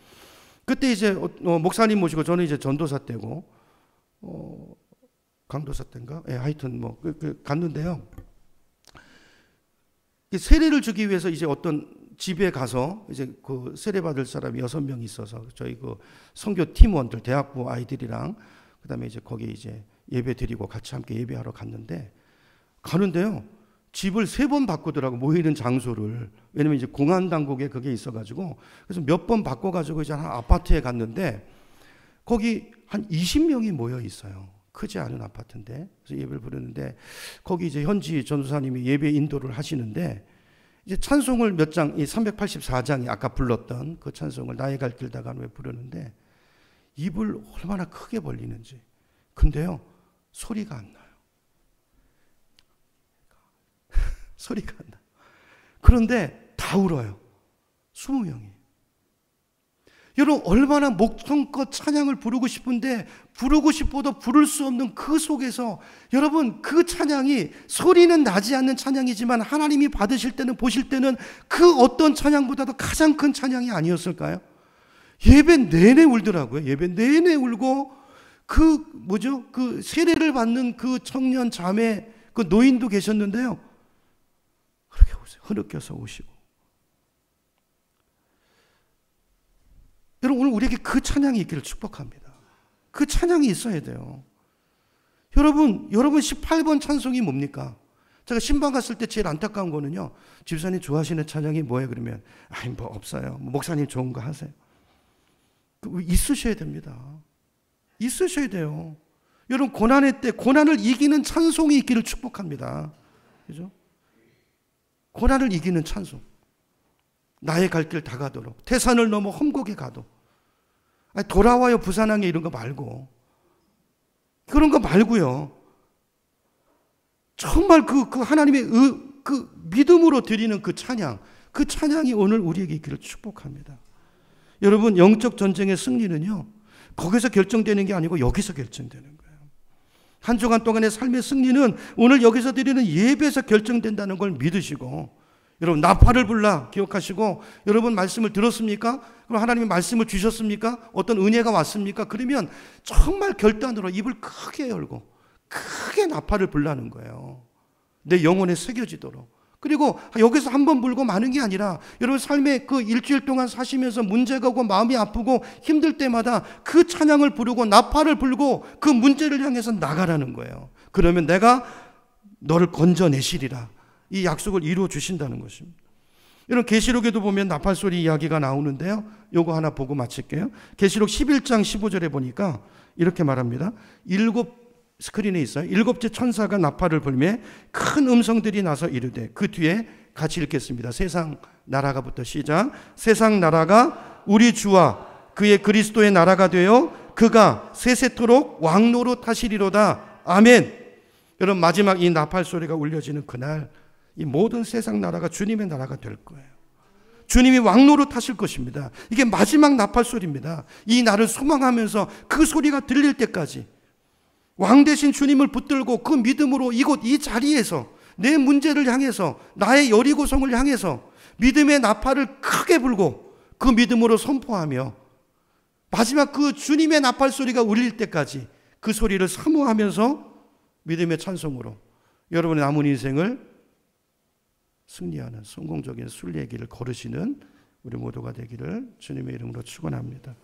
그때 이제 목사님 모시고 저는 이제 전도사 때고 강도사 때인가? 예, 하여튼 갔는데요. 세례를 주기 위해서 이제 어떤 집에 가서 이제 그 세례 받을 사람이 6명 있어서 저희 선교 팀원들 대학부 아이들이랑 그다음에 이제 거기 이제 예배 드리고 같이 함께 예배하러 가는데요. 집을 3번 바꾸더라고. 모이는 장소를. 왜냐면 이제 공안 당국에 그게 있어가지고 그래서 몇 번 바꿔가지고 이제 한 아파트에 갔는데 거기 한 20명이 모여 있어요. 크지 않은 아파트인데 그래서 예배를 부르는데 거기 이제 현지 전도사님이 예배 인도를 하시는데 이제 찬송을 몇 장, 이 384장이 아까 불렀던 그 찬송을 나의 갈 길 다가는 왜 부르는데 입을 얼마나 크게 벌리는지. 근데요 소리가 안 나요. 소리가 안 나요. 그런데 다 울어요. 20명이. 여러분 얼마나 목청껏 찬양을 부르고 싶은데 부르고 싶어도 부를 수 없는 그 속에서 여러분 그 찬양이 소리는 나지 않는 찬양이지만 하나님이 받으실 때는 보실 때는 그 어떤 찬양보다도 가장 큰 찬양이 아니었을까요? 예배 내내 울더라고요. 예배 내내 울고 그 세례를 받는 그 청년 자매 그 노인도 계셨는데요. 그렇게 오세요. 흐느껴서 오시고. 여러분 오늘 우리에게 그 찬양이 있기를 축복합니다. 그 찬양이 있어야 돼요. 여러분 18번 찬송이 뭡니까? 제가 신방 갔을 때 제일 안타까운 거는요. 집사님 좋아하시는 찬양이 뭐예요? 그러면 뭐 없어요. 목사님 좋은 거 하세요. 있으셔야 됩니다. 있으셔야 돼요. 여러분 고난의 때 고난을 이기는 찬송이 있기를 축복합니다. 그죠? 고난을 이기는 찬송. 나의 갈 길 다 가도록 태산을 넘어 험곡에 가도 돌아와요 부산항에 이런 거 말고 그런 거 말고요. 정말 그 하나님의 그 믿음으로 드리는 그 찬양이 오늘 우리에게 있기를 축복합니다. 여러분 영적 전쟁의 승리는요 거기서 결정되는 게 아니고 여기서 결정되는 거예요. 한 주간 동안의 삶의 승리는 오늘 여기서 드리는 예배에서 결정된다는 걸 믿으시고 여러분 나팔을 불라 기억하시고 여러분 말씀을 들었습니까? 그럼 하나님이 말씀을 주셨습니까? 어떤 은혜가 왔습니까? 그러면 정말 결단으로 입을 크게 열고 크게 나팔을 불라는 거예요. 내 영혼에 새겨지도록. 그리고 여기서 한 번 불고 마는 게 아니라 여러분 삶의 그 일주일 동안 사시면서 문제가 오고 마음이 아프고 힘들 때마다 그 찬양을 부르고 나팔을 불고 그 문제를 향해서 나가라는 거예요. 그러면 내가 너를 건져내시리라. 이 약속을 이루어 주신다는 것입니다. 여러분 계시록에도 보면 나팔소리 이야기가 나오는데요. 요거 하나 보고 마칠게요. 계시록 11장 15절에 보니까 이렇게 말합니다. 스크린에 있어요. 7째 천사가 나팔을 불매 큰 음성들이 나서 이르되 그 뒤에 같이 읽겠습니다. 세상 나라가부터 시작. 세상 나라가 우리 주와 그의 그리스도의 나라가 되어 그가 세세토록 왕노릇 하시리로다. 아멘. 여러분 마지막 이 나팔 소리가 울려지는 그날 이 모든 세상 나라가 주님의 나라가 될 거예요. 주님이 왕노릇 하실 것입니다. 이게 마지막 나팔 소리입니다. 이 날을 소망하면서 그 소리가 들릴 때까지 왕 대신 주님을 붙들고 그 믿음으로 이곳 이 자리에서 내 문제를 향해서 나의 여리고성을 향해서 믿음의 나팔을 크게 불고 그 믿음으로 선포하며 마지막 그 주님의 나팔 소리가 울릴 때까지 그 소리를 사모하면서 믿음의 찬송으로 여러분의 남은 인생을 승리하는 성공적인 순례의 길을 걸으시는 우리 모두가 되기를 주님의 이름으로 축원합니다.